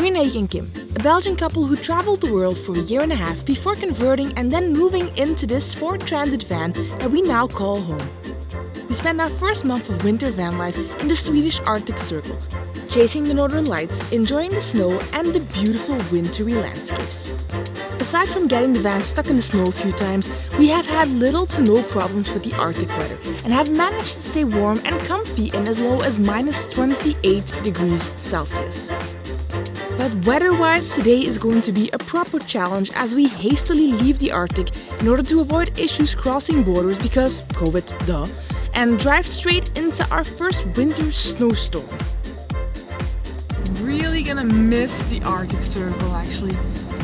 We're Nick and Kim, a Belgian couple who traveled the world for a year and a half before converting and then moving into this Ford Transit van that we now call home. We spent our first month of winter van life in the Swedish Arctic Circle, chasing the northern lights, enjoying the snow and the beautiful wintry landscapes. Aside from getting the van stuck in the snow a few times, we have had little to no problems with the Arctic weather and have managed to stay warm and comfy in as low as minus 28 degrees Celsius. But weather-wise, today is going to be a proper challenge as we hastily leave the Arctic in order to avoid issues crossing borders because COVID, duh, and drive straight into our first winter snowstorm. Really gonna miss the Arctic Circle actually.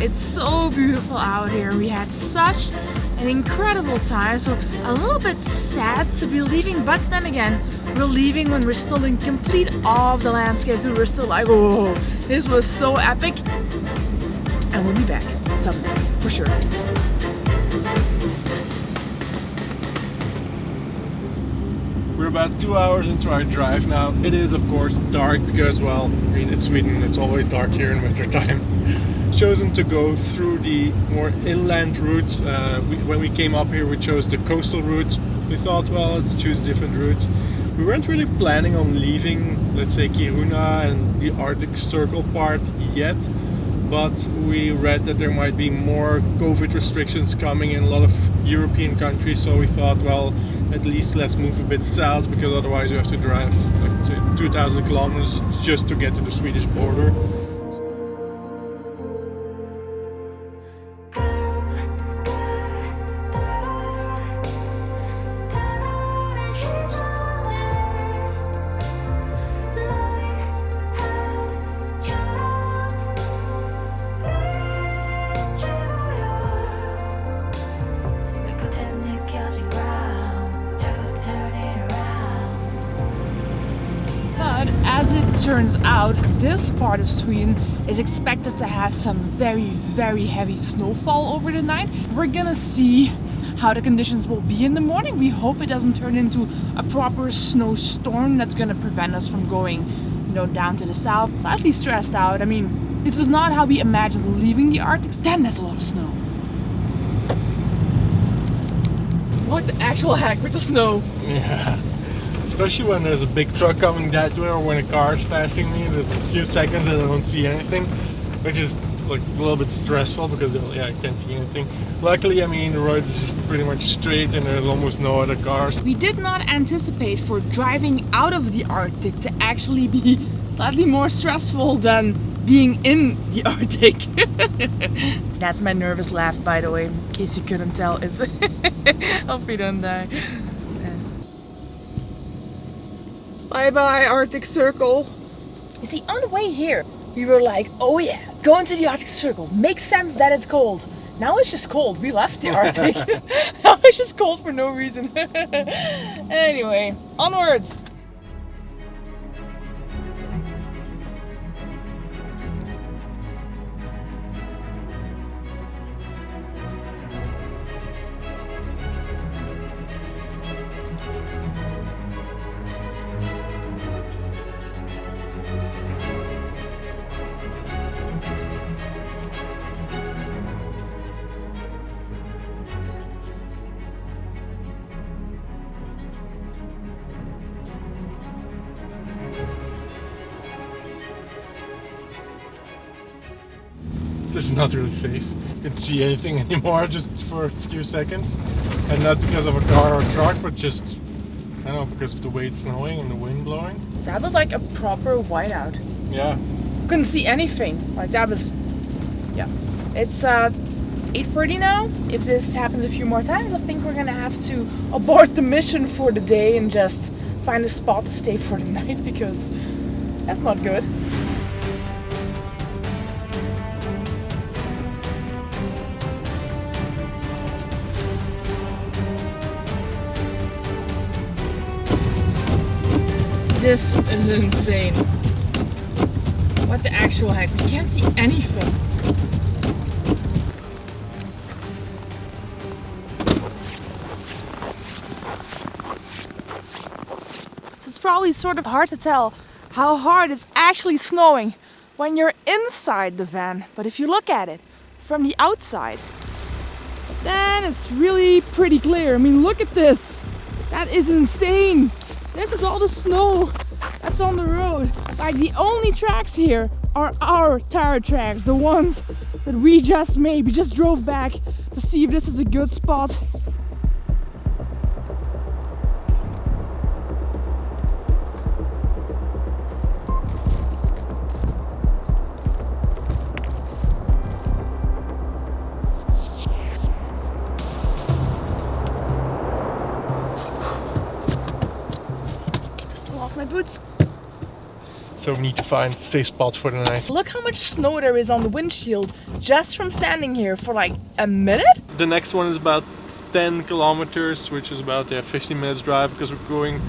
It's so beautiful out here. We had such an incredible time, so a little bit sad to be leaving, but then again, we're leaving when we're still in complete awe of the landscape and we're still like, whoa, this was so epic. And we'll be back someday, for sure. We're about 2 hours into our drive now. It is of course dark because, well, I mean, it's Sweden, it's always dark here in winter time. Chosen to go through the more inland routes. When we came up here, we chose the coastal route. We thought, well, let's choose different routes. We weren't really planning on leaving, let's say, Kiruna and the Arctic Circle part yet, but we read that there might be more COVID restrictions coming in a lot of European countries, so we thought, well, at least let's move a bit south, because otherwise you have to drive like say 2,000 kilometers just to get to the Swedish border. As it turns out, this part of Sweden is expected to have some very, very heavy snowfall over the night. We're gonna see how the conditions will be in the morning. We hope it doesn't turn into a proper snowstorm that's gonna prevent us from going, down to the south. Slightly stressed out. I mean, it was not how we imagined leaving the Arctic. Then there's a lot of snow. What the actual heck with the snow? Yeah. Especially when there's a big truck coming that way, or when a car is passing me, there's a few seconds and I don't see anything, which is like a little bit stressful because I can't see anything. Luckily, I mean, the road is just pretty much straight and there's almost no other cars. We did not anticipate for driving out of the Arctic to actually be slightly more stressful than being in the Arctic. That's my nervous laugh, by the way, in case you couldn't tell. It's hope we don't die. Bye bye, Arctic Circle. You see, on the way here, we were like, oh yeah, going to the Arctic Circle. Makes sense that it's cold. Now it's just cold. We left the Arctic. Now it's just cold for no reason. Anyway, onwards. This is not really safe. You can't see anything anymore just for a few seconds. And not because of a car or a truck, but just, I don't know, because of the way it's snowing and the wind blowing. That was like a proper whiteout. Yeah. Couldn't see anything. Like that was, yeah. It's 8:30 now. If this happens a few more times, I think we're gonna have to abort the mission for the day and just find a spot to stay for the night because that's not good. This is insane. What the actual heck? We can't see anything. So it's probably sort of hard to tell how hard it's actually snowing when you're inside the van, but if you look at it from the outside, then it's really pretty clear. I mean, look at this. That is insane. This is all the snow that's on the road. Like, the only tracks here are our tire tracks, the ones that we just made. We just drove back to see if this is a good spot. Get the snow off my boots. So we need to find safe spots for the night. Look how much snow there is on the windshield just from standing here for like a minute. The next one is about 10 kilometers, which is about 15 minutes drive, because we're going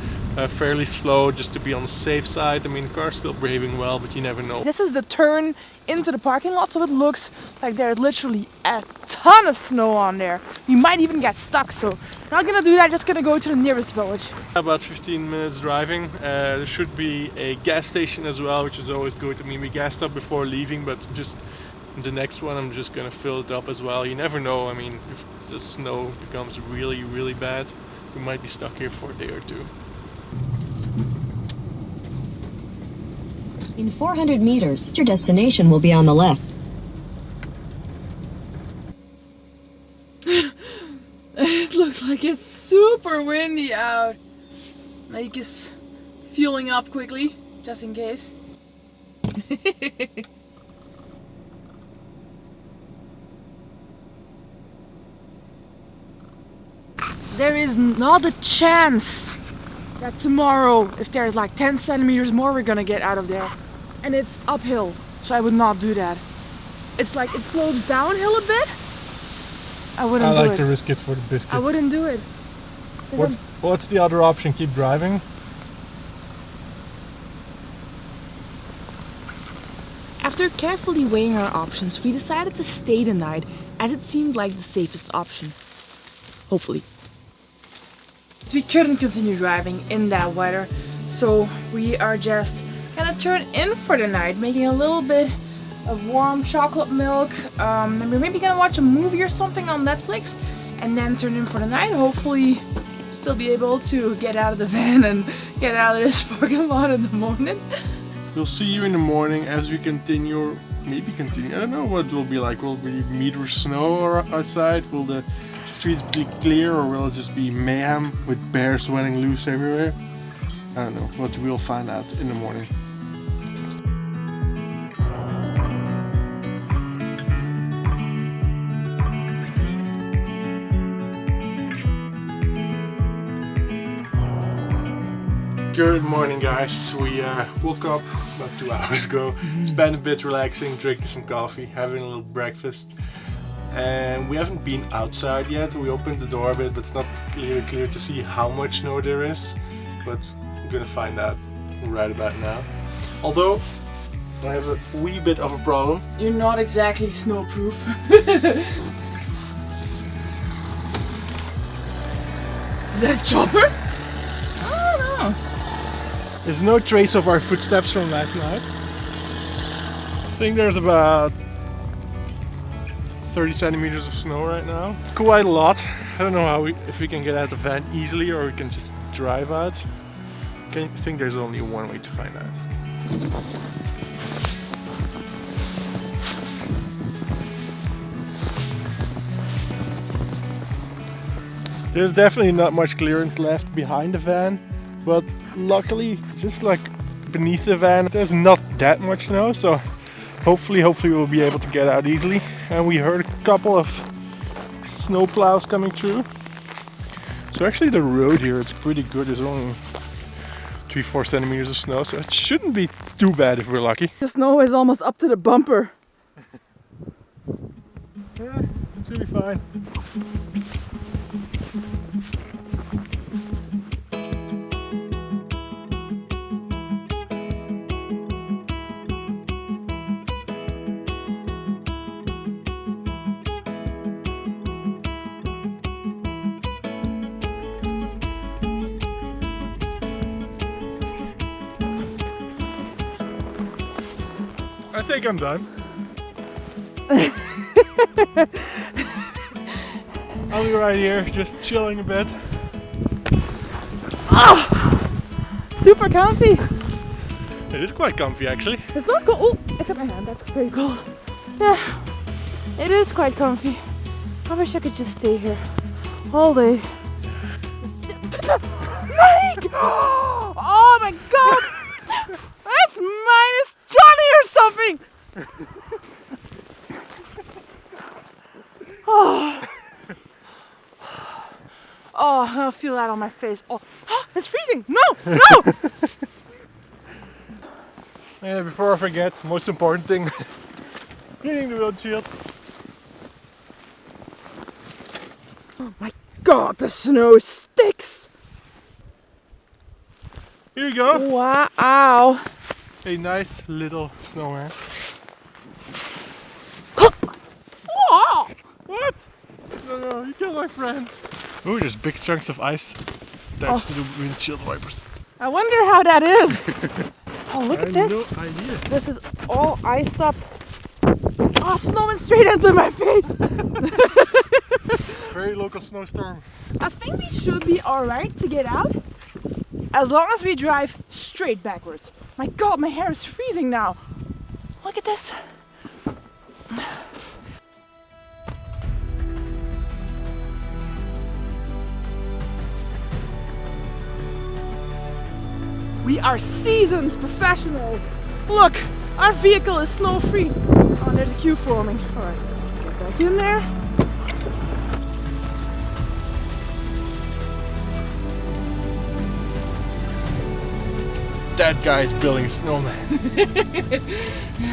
fairly slow just to be on the safe side. I mean, the car's still behaving well, but you never know. This is the turn into the parking lot, so it looks like there's literally a ton of snow on there. You might even get stuck, so we're not gonna do that, just gonna go to the nearest village. About 15 minutes driving. There should be a gas station as well, which is always good. I mean, we gassed up before leaving, but just the next one I'm just gonna fill it up as well. You never know. I mean, if the snow becomes really, really bad, we might be stuck here for a day or two. In 400 meters, your destination will be on the left. It looks like it's super windy out. Mike is fueling up quickly, just in case. There is not a chance that tomorrow, if there's like 10 centimeters more, we're gonna get out of there. And it's uphill, so I would not do that. It's like it slopes downhill a bit. I wouldn't do it. I like to risk it for the biscuit. I wouldn't do it. What's the other option? Keep driving? After carefully weighing our options, we decided to stay the night as it seemed like the safest option. Hopefully. We couldn't continue driving in that weather, so we are just gonna turn in for the night, making a little bit of warm chocolate milk. And we're maybe gonna watch a movie or something on Netflix and then turn in for the night. Hopefully still be able to get out of the van and get out of this parking lot in the morning. We'll see you in the morning as we continue. Maybe continue. I don't know what it will be like. Will we meet with snow outside? Will the streets be clear, or will it just be mayhem with bears running loose everywhere? I don't know, but we'll find out in the morning. Good morning, guys. We woke up about 2 hours ago. It's been a bit relaxing, drinking some coffee, having a little breakfast. And we haven't been outside yet. We opened the door a bit, but it's not clear to see how much snow there is. But I'm gonna find out right about now. Although I have a wee bit of a problem. You're not exactly snowproof. Is that a chopper? I don't know. There's no trace of our footsteps from last night. I think there's about 30 centimeters of snow right now. Quite a lot. I don't know if we can get out of the van easily, or we can just drive out. I think there's only one way to find out. There's definitely not much clearance left behind the van, but luckily, just like beneath the van, there's not that much snow, so hopefully we'll be able to get out easily. And we heard a couple of snow plows coming through. So actually the road here, it's pretty good. There's only 3-4 centimeters of snow, so it shouldn't be too bad if we're lucky. The snow is almost up to the bumper. Yeah, it should be fine. I think I'm done. I'll be right here, just chilling a bit. Super comfy. It is quite comfy actually. It's not cold. Oh, except my hand. That's very cold. Yeah, it is quite comfy. I wish I could just stay here all day. Mike! Oh my god! That's minus 20 or something! Oh. Oh, I feel that on my face. Oh, it's freezing! No! No! And before I forget, most important thing, cleaning the windshield. Oh my god, the snow sticks! Here you go. Wow! A nice little snowman. Oh. What? No, you killed my friend. Oh, there's big chunks of ice attached to the windshield wipers. I wonder how that is. Oh, look at this. I have no idea. This is all iced up. Oh, snowing straight into my face. Very local snowstorm. I think we should be alright to get out as long as we drive straight backwards. My god, my hair is freezing now. Look at this. We are seasoned professionals. Look, our vehicle is snow-free. Oh, there's a queue forming. Alright, get back in there. That guy's building a snowman.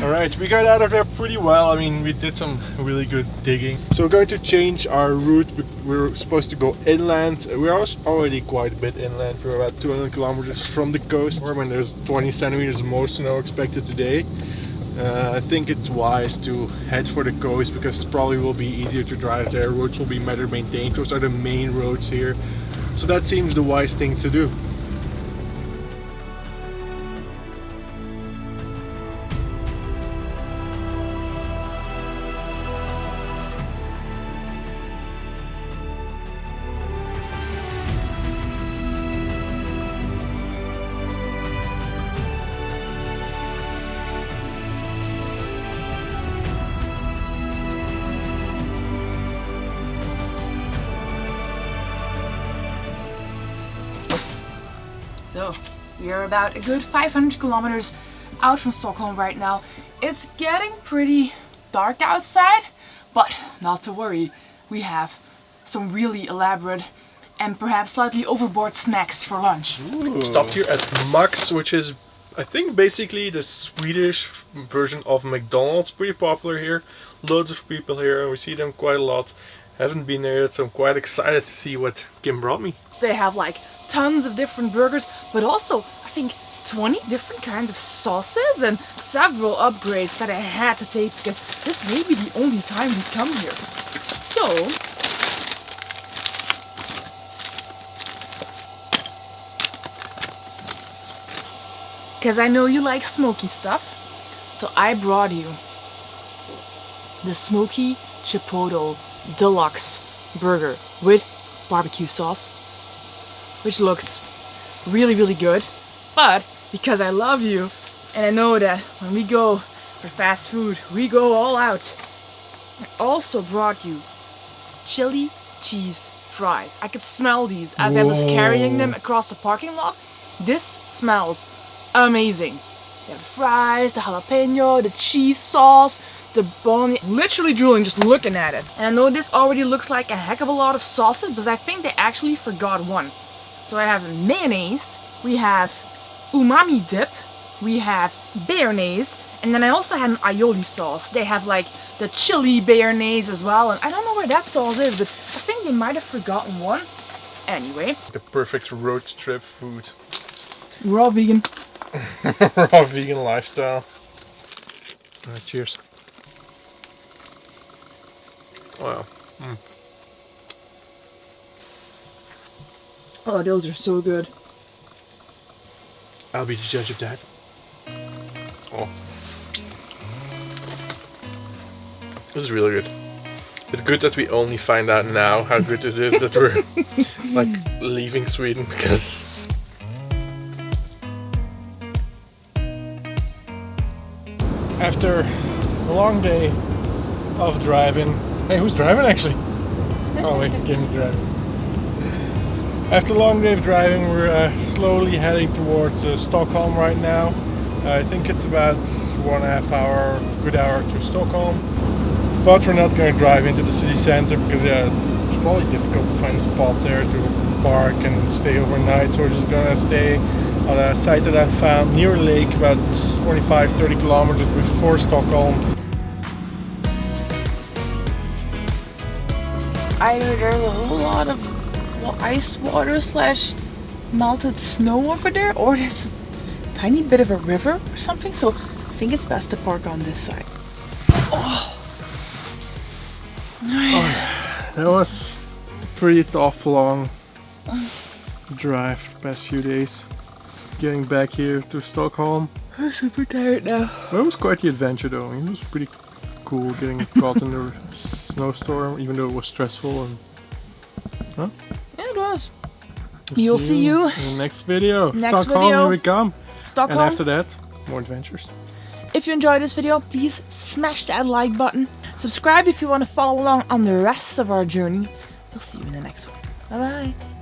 Alright, we got out of there pretty well. I mean, we did some really good digging. So we're going to change our route. We're supposed to go inland. We are already quite a bit inland. We're about 200 kilometers from the coast. When there's 20 centimeters more snow expected today. I think it's wise to head for the coast because it probably will be easier to drive there. Roads will be better maintained. Those are the main roads here. So that seems the wise thing to do. So, we are about a good 500 kilometers out from Stockholm right now. It's getting pretty dark outside, but not to worry. We have some really elaborate and perhaps slightly overboard snacks for lunch. Ooh. Stopped here at Max, which is, I think, basically the Swedish version of McDonald's. Pretty popular here. Loads of people here, and we see them quite a lot. Haven't been there yet, so I'm quite excited to see what Kim brought me. They have like tons of different burgers, but also I think 20 different kinds of sauces and several upgrades that I had to take because this may be the only time we come here. So because I know you like smoky stuff, so I brought you the Smoky Chipotle Deluxe Burger with barbecue sauce, which looks really, really good. But because I love you and I know that when we go for fast food, we go all out, I also brought you chili cheese fries. I could smell these as I was carrying them across the parking lot. This smells amazing. You have the fries, the jalapeno, the cheese sauce, the bone. Literally drooling just looking at it. And I know this already looks like a heck of a lot of sauces, but I think they actually forgot one. So I have mayonnaise, we have umami dip, we have béarnaise, and then I also had an aioli sauce. They have like the chili béarnaise as well, and I don't know where that sauce is, but I think they might have forgotten one. Anyway. The perfect road trip food. We're all vegan. Raw vegan lifestyle. Alright, cheers. Wow. Oh, those are so good. I'll be the judge of that. Oh. This is really good. It's good that we only find out now how good this is that we're like leaving Sweden, because after a long day of driving. Hey, who's driving actually? Oh wait, the game's driving. After a long day of driving, we're slowly heading towards Stockholm right now. I think it's about 1.5 hour, good hour to Stockholm. But we're not going to drive into the city center because it's probably difficult to find a spot there to park and stay overnight. So we're just going to stay on a site that I found near a lake about 25-30 kilometers before Stockholm. Either there's a whole lot of ice water / melted snow over there, or it's a tiny bit of a river or something, so I think it's best to park on this side. Oh, that was pretty tough, long drive the past few days. Getting back here to Stockholm. I'm super tired now. Well, it was quite the adventure though. It was pretty cool getting caught in the snowstorm, even though it was stressful. And huh? Yeah, it was. We'll see you in the next video. Next Stockholm, video. here we come. Stockholm. And after that, more adventures. If you enjoyed this video, please smash that like button. Subscribe if you want to follow along on the rest of our journey. We'll see you in the next one. Bye bye.